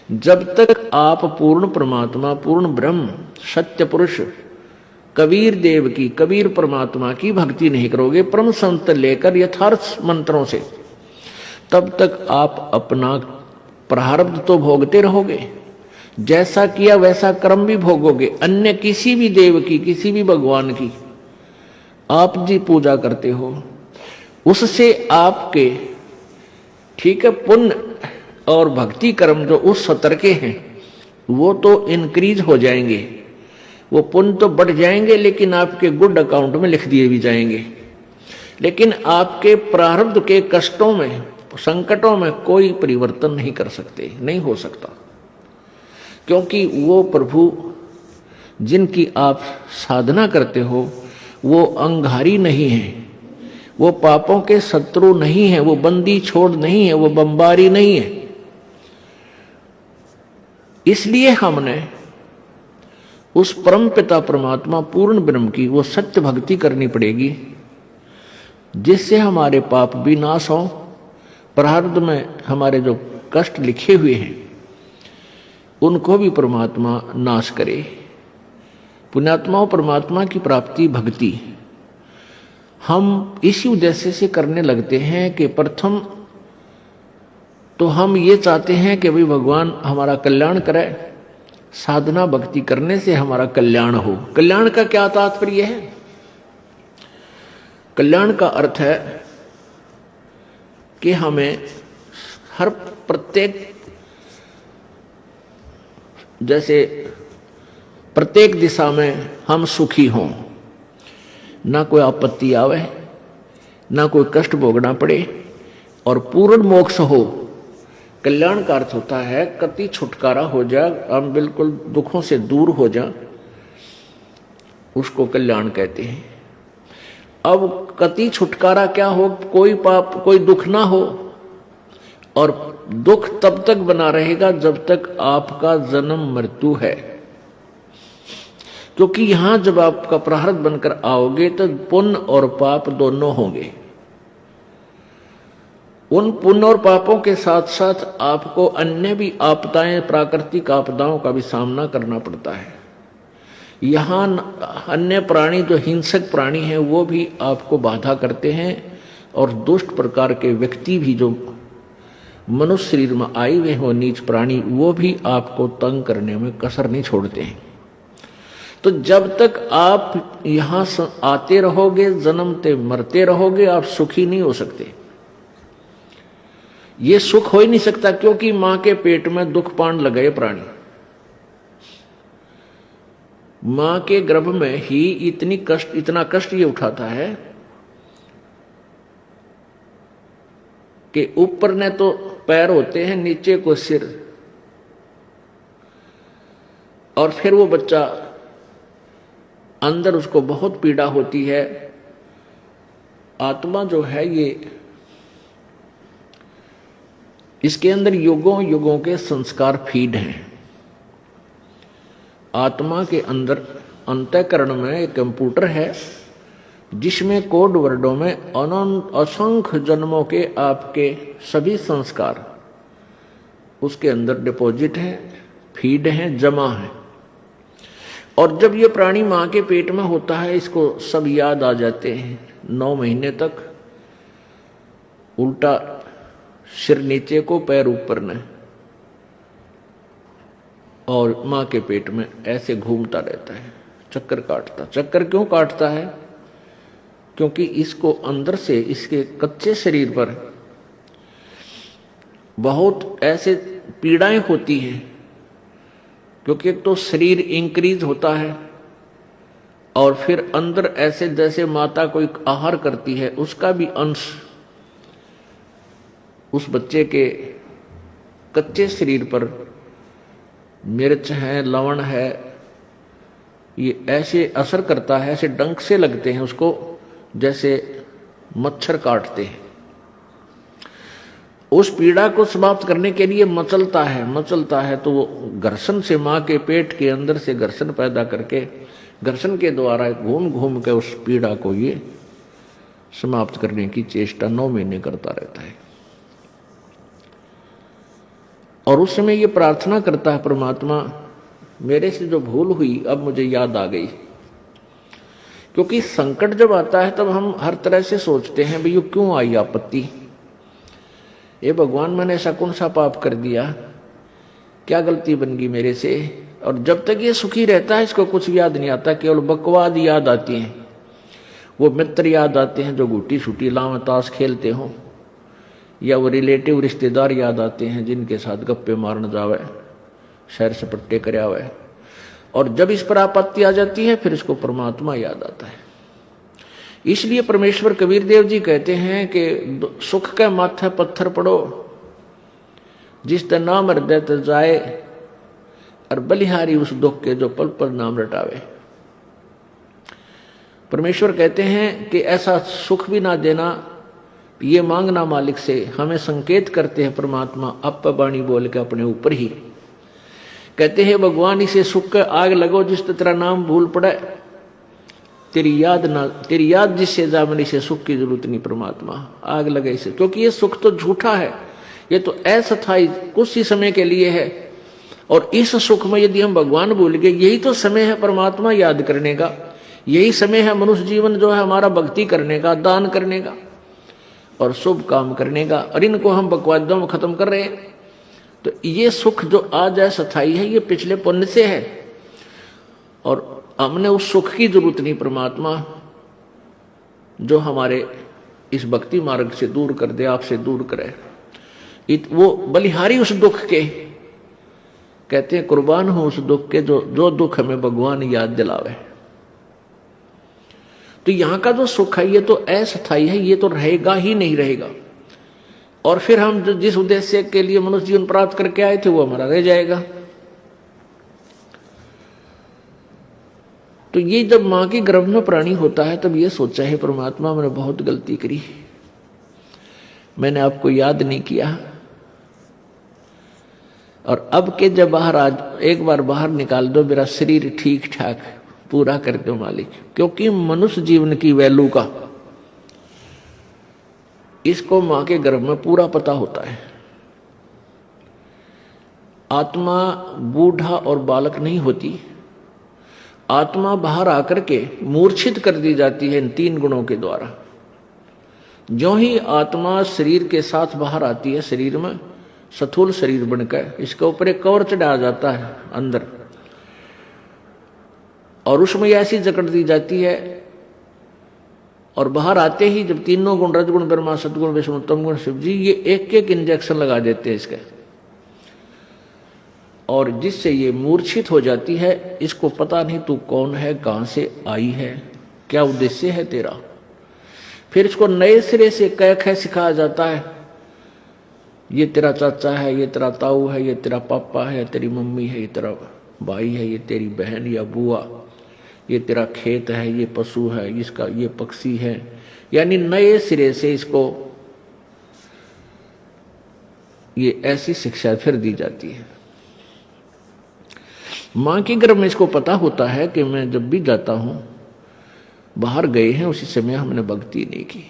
जब तक आप पूर्ण परमात्मा, पूर्ण ब्रह्म, सत्य पुरुष कबीर देव की, कबीर परमात्मा की भक्ति नहीं करोगे परम संत लेकर यथार्थ मंत्रों से, तब तक आप अपना प्रारब्ध तो भोगते रहोगे। जैसा किया वैसा कर्म भी भोगोगे। अन्य किसी भी देव की, किसी भी भगवान की आप जी पूजा करते हो, उससे आपके, ठीक है, पुण्य और भक्ति कर्म जो उस स्तर के हैं वो तो इंक्रीज हो जाएंगे, वो पुण्य तो बढ़ जाएंगे, लेकिन आपके गुड अकाउंट में लिख दिए भी जाएंगे। लेकिन आपके प्रारब्ध के कष्टों में, संकटों में कोई परिवर्तन नहीं कर सकते, नहीं हो सकता। क्योंकि वो प्रभु जिनकी आप साधना करते हो वो अंगारी नहीं है, वो पापों के शत्रु नहीं है, वो बंदी छोड़ नहीं है, वो बमबारी नहीं है। इसलिए हमने उस परम पिता परमात्मा पूर्ण ब्रह्म की वो सत्य भक्ति करनी पड़ेगी, जिससे हमारे पाप भी नाश हो, प्रारब्ध में हमारे जो कष्ट लिखे हुए हैं उनको भी परमात्मा नाश करे। पुण्यात्माओं, परमात्मा की प्राप्ति भक्ति हम इसी उद्देश्य से करने लगते हैं कि प्रथम तो हम ये चाहते हैं कि भाई भगवान हमारा कल्याण करे, साधना भक्ति करने से हमारा कल्याण हो। कल्याण का क्या तात्पर्य है? कल्याण का अर्थ है कि हमें हर प्रत्येक, जैसे प्रत्येक दिशा में हम सुखी हों, ना कोई आपत्ति आवे, ना कोई कष्ट भोगना पड़े और पूर्ण मोक्ष हो। कल्याण का अर्थ होता है कति छुटकारा हो जाए, हम बिल्कुल दुखों से दूर हो जाए, उसको कल्याण कहते हैं। अब कति छुटकारा क्या हो? कोई पाप, कोई दुख ना हो। और दुख तब तक बना रहेगा जब तक आपका जन्म मृत्यु है, क्योंकि यहां जब आपका प्रारब्ध बनकर आओगे तो पुण्य और पाप दोनों होंगे। उन पुण्य और पापों के साथ साथ आपको अन्य भी आपदाएं, प्राकृतिक आपदाओं का भी सामना करना पड़ता है। यहां अन्य प्राणी, जो हिंसक प्राणी हैं, वो भी आपको बाधा करते हैं, और दुष्ट प्रकार के व्यक्ति भी जो मनुष्य शरीर में आए हुए हो, नीच प्राणी, वो भी आपको तंग करने में कसर नहीं छोड़ते हैं। तो जब तक आप यहां आते रहोगे, जन्मते मरते रहोगे, आप सुखी नहीं हो सकते। ये सुख हो ही नहीं सकता, क्योंकि मां के पेट में दुख पान लगाए प्राणी, मां के गर्भ में ही इतना कष्ट ये उठाता है कि ऊपर ने तो पैर होते हैं, नीचे को सिर, और फिर वो बच्चा अंदर, उसको बहुत पीड़ा होती है। आत्मा जो है ये, इसके अंदर युगों युगों के संस्कार फीड हैं। आत्मा के अंदर अंतःकरण में एक कंप्यूटर है जिसमें कोड वर्डों में अनंत असंख्य जन्मों के आपके सभी संस्कार उसके अंदर डिपॉजिट हैं, फीड हैं, जमा हैं। और जब ये प्राणी मां के पेट में होता है, इसको सब याद आ जाते हैं। 9 महीने तक उल्टा सिर नीचे को, पैर ऊपर न, और मां के पेट में ऐसे घूमता रहता है, चक्कर काटता। चक्कर क्यों काटता है? क्योंकि इसको अंदर से, इसके कच्चे शरीर पर बहुत ऐसे पीड़ाएं होती हैं, क्योंकि एक तो शरीर इंक्रीज होता है, और फिर अंदर ऐसे जैसे माता कोई आहार करती है, उसका भी अंश उस बच्चे के कच्चे शरीर पर, मिर्च है, लवण है, ये ऐसे असर करता है, ऐसे डंक से लगते हैं उसको, जैसे मच्छर काटते हैं। उस पीड़ा को समाप्त करने के लिए मचलता है, तो वो घर्षण से, मां के पेट के अंदर से घर्षण पैदा करके, घर्षण के द्वारा घूम घूम के उस पीड़ा को ये समाप्त करने की चेष्टा 9 महीने करता रहता है। और उस समय ये प्रार्थना करता है, परमात्मा मेरे से जो भूल हुई अब मुझे याद आ गई। क्योंकि संकट जब आता है तब हम हर तरह से सोचते हैं भाई ये क्यों आई आपत्ति, ये भगवान मैंने ऐसा कौन सा पाप कर दिया, क्या गलती बन गई मेरे से। और जब तक ये सुखी रहता है इसको कुछ याद नहीं आता, केवल बकवाद याद आती हैं, वो मित्र याद आते हैं जो गुटी छुटी लाव ताश खेलते हों, या वो रिलेटिव रिश्तेदार याद आते हैं जिनके साथ गप्पे मारने जावे, सैर सपट्टे कर आवे। और जब इस पर आपत्ति आ जाती है फिर इसको परमात्मा याद आता है। इसलिए परमेश्वर कबीर देव जी कहते हैं कि सुख के माथे पत्थर पड़ो, जिस ते नाम हृदय ते जाए, और बलिहारी उस दुख के जो पल पल नाम रटावे। परमेश्वर कहते हैं कि ऐसा सुख भी ना देना, ये मांगना मालिक से। हमें संकेत करते हैं परमात्मा अप बाणी बोल के अपने ऊपर ही, कहते हैं भगवान इसे सुख के आग लगो जिस तेरा नाम भूल पड़े, तेरी याद जिससे जामन, इसे सुख की जरूरत नहीं परमात्मा, आग लगे इसे। क्योंकि ये सुख तो झूठा है, ये तो अस्थायी कुछ ही समय के लिए है। और इस सुख में यदि हम भगवान भूल गए, यही तो समय है परमात्मा याद करने का, यही समय है मनुष्य जीवन जो है हमारा भक्ति करने का, दान करने का और शुभ काम करने का। और इनको हम बकवादों में खत्म कर रहे हैं। तो ये सुख जो आज है स्थायी है, ये पिछले पुण्य से है, और हमने उस सुख की जरूरत नहीं परमात्मा जो हमारे इस भक्ति मार्ग से दूर कर दे, आपसे दूर करे। वो बलिहारी उस दुख के, कहते हैं कुर्बान हो उस दुख के जो दुख हमें भगवान याद दिलावे। तो यहां का जो सुख है ये तो अस्थायी है, ये तो रहेगा ही नहीं रहेगा। और फिर हम जिस उद्देश्य के लिए मनुष्य जीवन प्राप्त करके आए थे वो हमारा रह जाएगा। तो ये जब मां की गर्भ में प्राणी होता है तब ये सोचा है परमात्मा मैंने बहुत गलती करी, मैंने आपको याद नहीं किया। और अब के जब बाहर आज एक बार बाहर निकाल दो, मेरा शरीर ठीक ठाक पूरा कर दो मालिक। क्योंकि मनुष्य जीवन की वैल्यू का इसको मां के गर्भ में पूरा पता होता है। आत्मा बूढ़ा और बालक नहीं होती, आत्मा बाहर आकर के मूर्छित कर दी जाती है इन तीन गुणों के द्वारा। जो ही आत्मा शरीर के साथ बाहर आती है, शरीर में स्थूल शरीर बनकर इसके ऊपर एक कवर चढ़ा जाता है अंदर, और उसमें ऐसी जकड़ दी जाती है। और बाहर आते ही जब तीनों गुण रजगुण ब्रह्मा सदगुण विष्णु तम गुण शिव जी, ये एक एक इंजेक्शन लगा देते हैं इसके, और जिससे ये मूर्छित हो जाती है। इसको पता नहीं तू कौन है, कहां से आई है, क्या उद्देश्य है तेरा। फिर इसको नए सिरे से कह कह सिखाया जाता है, ये तेरा चाचा है, ये तेरा ताऊ है, ये तेरा पापा है, तेरी मम्मी है, ये तेरा भाई है, ये तेरी बहन या बुआ, ये तेरा खेत है, ये पशु है, इसका ये पक्षी है। यानी नए सिरे से इसको ये ऐसी शिक्षा फिर दी जाती है। मां के गर्भ में इसको पता होता है कि मैं जब भी जाता हूं, बाहर गए हैं उसी समय हमने भक्ति नहीं की।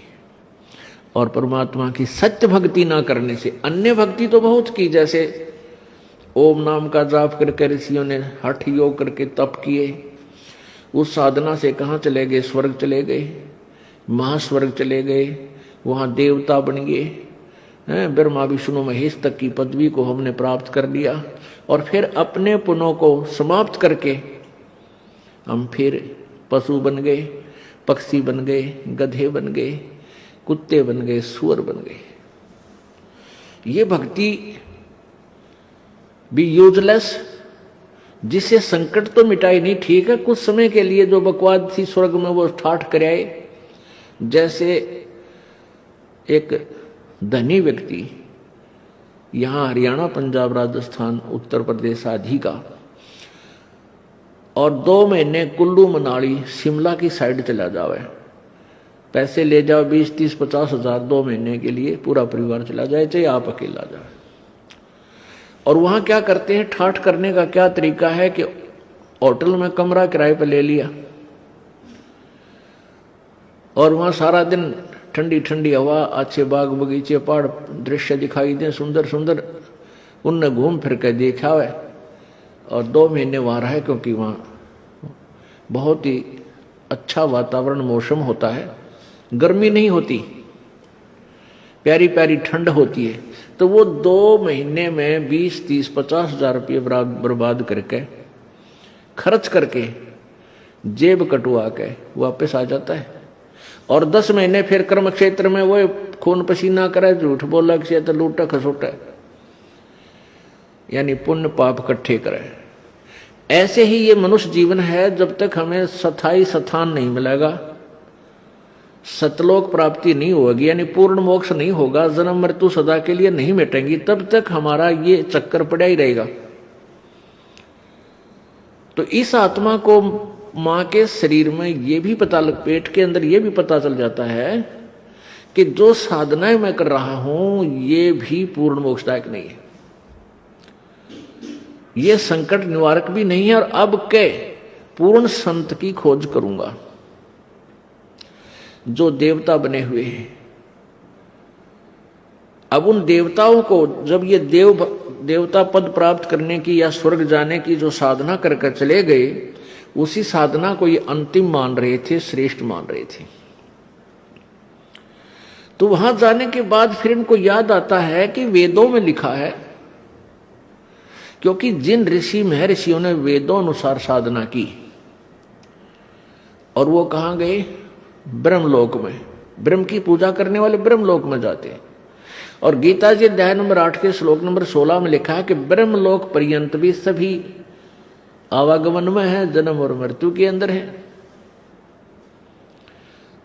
और परमात्मा की सत्य भक्ति ना करने से, अन्य भक्ति तो बहुत की, जैसे ओम नाम का जाप करके ऋषियों ने हठ योग करके तप किए, उस साधना से कहाँ चले गए, स्वर्ग चले गए, महास्वर्ग चले गए, वहां देवता बन गए हैं, ब्रह्मा विष्णु महेश तक की पदवी को हमने प्राप्त कर लिया। और फिर अपने पुण्यों को समाप्त करके हम फिर पशु बन गए, पक्षी बन गए, गधे बन गए, कुत्ते बन गए, सुअर बन गए। ये भक्ति भी यूजलेस, जिससे संकट तो मिटाई नहीं, ठीक है कुछ समय के लिए जो बकवाद थी स्वर्ग में वो ठाठ कर आए। जैसे एक धनी व्यक्ति यहां हरियाणा, पंजाब, राजस्थान, उत्तर प्रदेश आदि का, और 2 महीने कुल्लू मनाली शिमला की साइड चला जावे, पैसे ले जाओ 20, 30, 50 हजार 2 महीने के लिए, पूरा परिवार चला जाए, चाहे आप अकेला जाए। और वहां क्या करते हैं, ठाठ करने का क्या तरीका है कि होटल में कमरा किराए पर ले लिया, और वहां सारा दिन ठंडी ठंडी हवा, अच्छे बाग बगीचे, पहाड़ दृश्य दिखाई दे, सुंदर सुंदर उनने घूम फिर के देखा है और 2 महीने वहाँ रहे, क्योंकि वहाँ बहुत ही अच्छा वातावरण मौसम होता है, गर्मी नहीं होती, प्यारी प्यारी ठंड होती है। तो वो 2 महीने में 20, 30, 50 हजार रुपये बर्बाद करके, खर्च करके, जेब कटवा के वापस आ जाता है। और 10 महीने फिर कर्म क्षेत्र में वो खून पसीना करे, झूठ बोला किसी तो लूटा खसोटा, यानी पुण्य पाप इकट्ठे करे। ऐसे ही ये मनुष्य जीवन है। जब तक हमें स्थायी स्थान नहीं मिलेगा, सतलोक प्राप्ति नहीं होगी, यानी पूर्ण मोक्ष नहीं होगा, जन्म मृत्यु सदा के लिए नहीं मिटेंगी, तब तक हमारा ये चक्कर पड़ा ही रहेगा। तो इस आत्मा को मां के शरीर में ये भी पता पेट के अंदर ये भी पता चल जाता है कि जो साधनाएं मैं कर रहा हूं ये भी पूर्ण मोक्षदायक नहीं है, ये संकट निवारक भी नहीं है, और अब के पूर्ण संत की खोज करूंगा जो देवता बने हुए हैं। अब उन देवताओं को जब ये देवता पद प्राप्त करने की या स्वर्ग जाने की जो साधना करके चले गए, उसी साधना को ये अंतिम मान रहे थे, श्रेष्ठ मान रहे थे। तो वहां जाने के बाद फिर इनको याद आता है कि वेदों में लिखा है, क्योंकि जिन ऋषि महर्षियों ने वेदों अनुसार साधना की, और वो कहां गए? ब्रह्मलोक में। ब्रह्म की पूजा करने वाले ब्रह्मलोक में जाते हैं। और गीता जी अध्याय नंबर 8 के श्लोक नंबर 16 में लिखा है कि ब्रह्मलोक पर्यंत भी सभी आवागमन में है, जन्म और मृत्यु के अंदर है।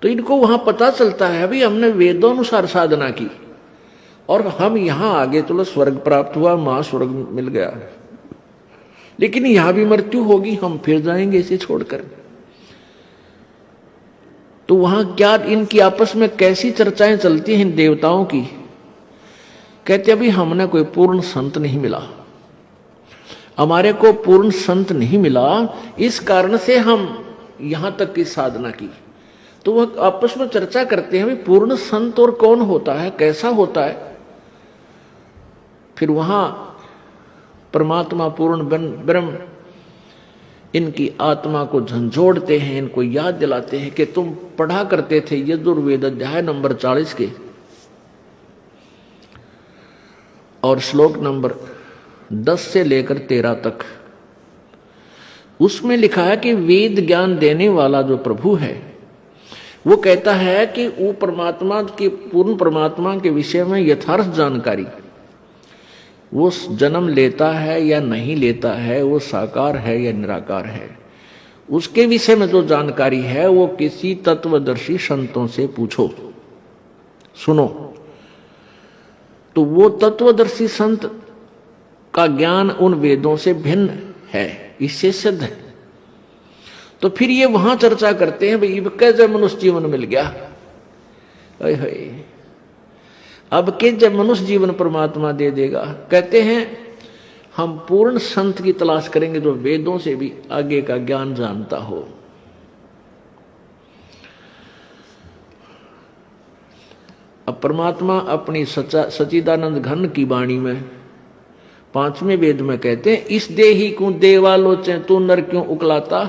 तो इनको वहां पता चलता है अभी हमने वेदों अनुसार साधना की और हम यहां आगे चलो स्वर्ग प्राप्त हुआ, महास्वर्ग मिल गया, लेकिन यहां भी मृत्यु होगी, हम फिर जाएंगे इसे छोड़कर। तो वहां क्या इनकी आपस में कैसी चर्चाएं चलती हैं इन देवताओं की? कहते अभी हमने कोई पूर्ण संत नहीं मिला, हमारे को पूर्ण संत नहीं मिला, इस कारण से हम यहां तक की साधना की। तो वह आपस में चर्चा करते हैं भाई पूर्ण संत और कौन होता है, कैसा होता है। फिर वहां परमात्मा पूर्ण ब्रह्म इनकी आत्मा को झंझोड़ते हैं, इनको याद दिलाते हैं कि तुम पढ़ा करते थे यजुर्वेद अध्याय नंबर 40 के और श्लोक नंबर 10 से लेकर 13 तक। उसमें लिखा है कि वेद ज्ञान देने वाला जो प्रभु है वो कहता है कि वो परमात्मा की, पूर्ण परमात्मा के विषय में यथार्थ जानकारी, वो जन्म लेता है या नहीं लेता है, वो साकार है या निराकार है, उसके विषय में जो जानकारी है वो किसी तत्वदर्शी संतों से पूछो, सुनो। तो वो तत्वदर्शी संत का ज्ञान उन वेदों से भिन्न है, इससे सिद्ध है। तो फिर ये वहां चर्चा करते हैं भाई कैसे मनुष्य जीवन मिल गया, अब के जब मनुष्य जीवन परमात्मा दे देगा। कहते हैं हम पूर्ण संत की तलाश करेंगे जो वेदों से भी आगे का ज्ञान जानता हो। अब परमात्मा अपनी सच्चिदानंद घन की वाणी में 5वें वेद में कहते हैं इस देही को देवालोचे तू नर क्यों उकलाता।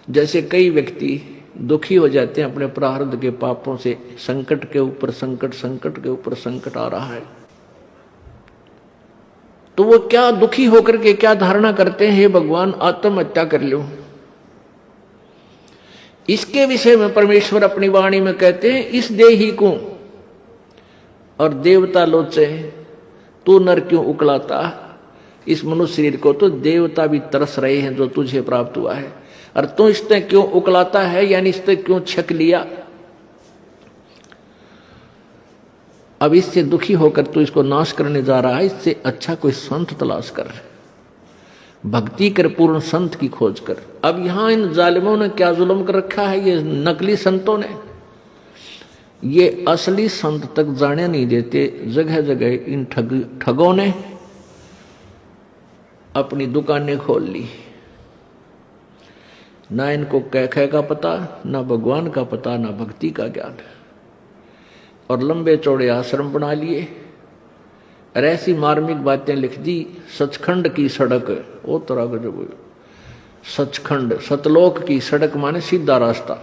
जैसे कई व्यक्ति दुखी हो जाते हैं अपने प्रारब्ध के पापों से, संकट के ऊपर संकट, संकट के ऊपर संकट आ रहा है, तो वो क्या दुखी होकर के क्या धारणा करते हैं, हे भगवान आत्महत्या कर लो। इसके विषय में परमेश्वर अपनी वाणी में कहते हैं इस देही को और देवता लोचे तू नर क्यों उकलाता। इस मनुष्य शरीर को तो देवता भी तरस रहे हैं जो तुझे प्राप्त हुआ है, और तू इसने क्यों उकलाता है, यानी इसने क्यों छक लिया। अब इससे दुखी होकर तू इसको नाश करने जा रहा है, इससे अच्छा कोई संत तलाश कर, भक्ति कर, पूर्ण संत की खोज कर। अब यहां इन जालिमों ने क्या जुल्म कर रखा है, ये नकली संतों ने, ये असली संत तक जाने नहीं देते। जगह जगह इन ठगों ने अपनी दुकानें खोल ली, ना इनको कह का पता, ना भगवान का पता, ना भक्ति का ज्ञान, और लंबे चौड़े आश्रम बना लिए और ऐसी मार्मिक बातें लिख दी। सचखंड की सड़क, वो तरह का जो सचखंड, सतलोक की सड़क माने सीधा रास्ता,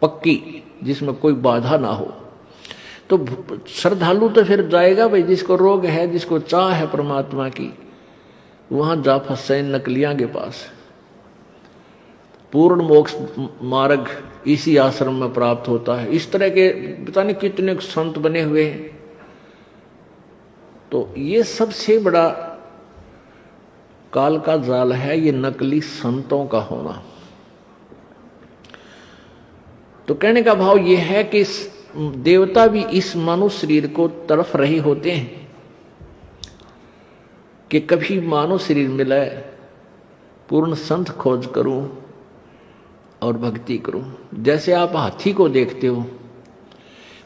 पक्की, जिसमें कोई बाधा ना हो। तो श्रद्धालु तो फिर जाएगा भाई, जिसको रोग है, जिसको चाह है परमात्मा की, वहां जा फंसे नकलियां के पास। पूर्ण मोक्ष मार्ग इसी आश्रम में प्राप्त होता है। इस तरह के पता नहीं कितने संत बने हुए हैं। तो ये सबसे बड़ा काल का जाल है, ये नकली संतों का होना। तो कहने का भाव ये है कि देवता भी इस मानव शरीर को तड़फ रहे होते हैं कि कभी मानव शरीर मिले, पूर्ण संत खोज करूं और भक्ति करूं। जैसे आप हाथी को देखते हो,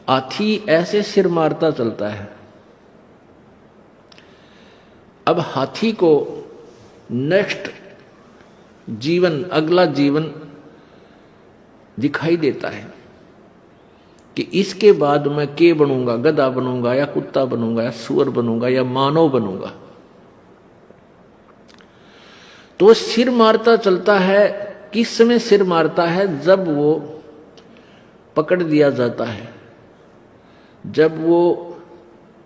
हाथी ऐसे सिर मारता चलता है। अब हाथी को नेक्स्ट जीवन, अगला जीवन दिखाई देता है कि इसके बाद मैं के बनूंगा, गधा बनूंगा या कुत्ता बनूंगा या सुअर बनूंगा या मानव बनूंगा। तो सिर मारता चलता है। किस समय सिर मारता है? जब वो पकड़ दिया जाता है, जब वो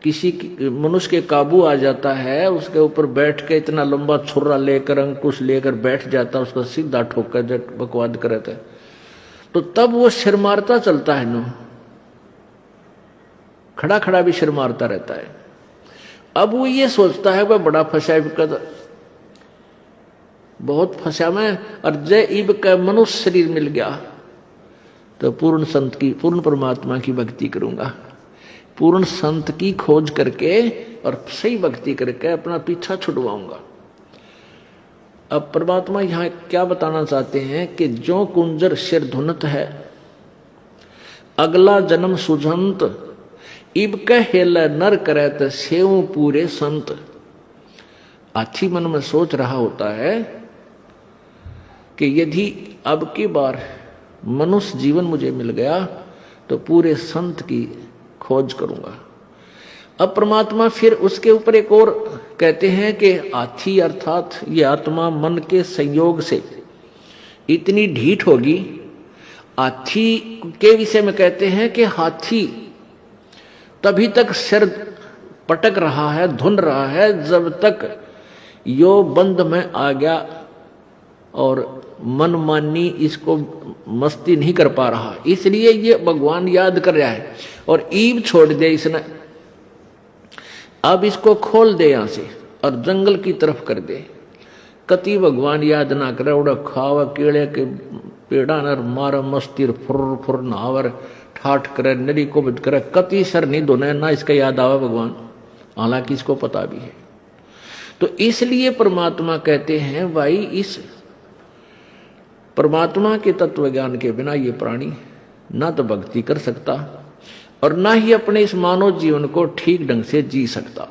किसी मनुष्य के काबू आ जाता है, उसके ऊपर बैठ के इतना लंबा छुरा लेकर, अंकुश लेकर बैठ जाता है, उसका सीधा ठोकर जट बकवाद करता है, तो तब वो सिर मारता चलता है। नो खड़ा खड़ा भी सिर मारता रहता है। अब वो ये सोचता है वह बड़ा फंसा, बहुत फंसा मैं, और जय इब का मनुष्य शरीर मिल गया तो पूर्ण संत की, पूर्ण परमात्मा की भक्ति करूंगा। पूर्ण संत की खोज करके और सही भक्ति करके अपना पीछा छुड़वाऊंगा। अब परमात्मा यहां क्या बताना चाहते हैं कि जो कुंजर सिर धुनत है, अगला जन्म सुझंत, इब कहेल नर करत सेव पूरे संत। हाथी मन में सोच रहा होता है कि यदि अब की बार मनुष्य जीवन मुझे मिल गया तो पूरे संत की खोज करूंगा। अब परमात्मा फिर उसके ऊपर एक और कहते हैं कि हाथी अर्थात ये आत्मा मन के संयोग से इतनी ढीठ होगी। हाथी के विषय में कहते हैं कि हाथी तभी तक सिर पटक रहा है, धुन रहा है, जब तक यो बंद में आ गया और मनमानी इसको मस्ती नहीं कर पा रहा। इसलिए ये भगवान याद कर रहा है और ईब छोड़ दे इसने। अब इसको खोल दे यहां से और जंगल की तरफ कर दे। कति भगवान याद ना करे, उड़ा खावा केड़े के पेड़ा नर मार मस्तीर फुर फुर नावर ठाठ करे, नरी को बद करे, कति सर नहीं दोने ना इसका याद आवा भगवान, हालांकि इसको पता भी है। तो इसलिए परमात्मा कहते हैं भाई इस परमात्मा के तत्व ज्ञान के बिना ये प्राणी ना तो भक्ति कर सकता और ना ही अपने इस मानव जीवन को ठीक ढंग से जी सकता।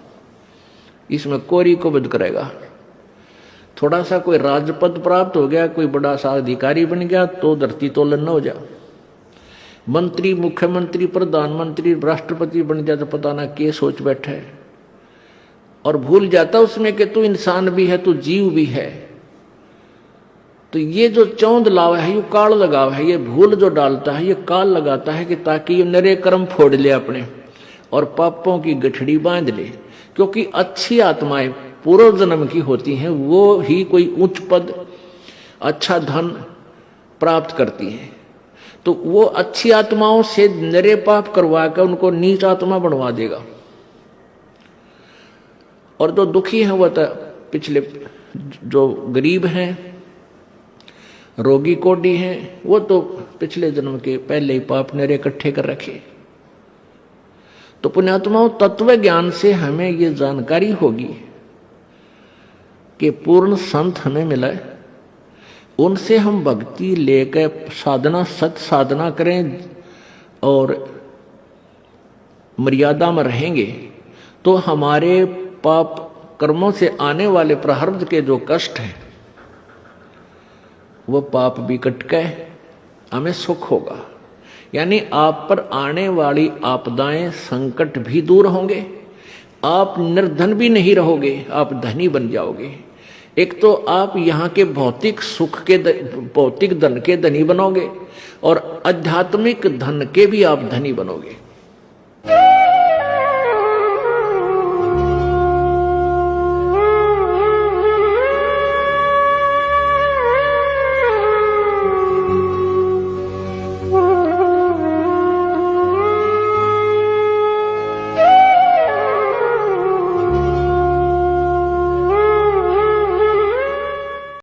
इसमें कोरी को बद करेगा। थोड़ा सा कोई राजपद प्राप्त हो गया, कोई बड़ा सा अधिकारी बन गया तो धरती तोलन न हो जा। मंत्री, मुख्यमंत्री, प्रधानमंत्री, राष्ट्रपति बन जाए तो पता ना क्या सोच बैठा है और भूल जाता उसमें कि तू इंसान भी है, तू जीव भी है। तो ये जो चौंध लावा है, ये काल लगाव है, ये भूल जो डालता है, ये काल लगाता है कि ताकि ये नरे कर्म फोड़ ले अपने और पापों की गठड़ी बांध ले। क्योंकि अच्छी आत्माएं पूर्व जन्म की होती हैं, वो ही कोई उच्च पद, अच्छा धन प्राप्त करती हैं। तो वो अच्छी आत्माओं से नरे पाप करवा कर उनको नीच आत्मा बनवा देगा। और जो दुखी हैं वह तो पिछले, जो गरीब हैं, रोगी कोडी हैं, वो तो पिछले जन्म के पहले ही पाप नरे इकट्ठे कर रखे। तो पुण्यात्माओं, तत्व ज्ञान से हमें ये जानकारी होगी कि पूर्ण संत हमें मिला, उनसे हम भक्ति लेकर साधना, सत साधना करें और मर्यादा में रहेंगे तो हमारे पाप कर्मों से आने वाले प्रारब्ध के जो कष्ट हैं वो पाप भी कट के हमें सुख होगा। यानी आप पर आने वाली आपदाएं, संकट भी दूर होंगे, आप निर्धन भी नहीं रहोगे, आप धनी बन जाओगे। एक तो आप यहाँ के भौतिक सुख के भौतिक धन के धनी बनोगे और आध्यात्मिक धन के भी आप धनी बनोगे।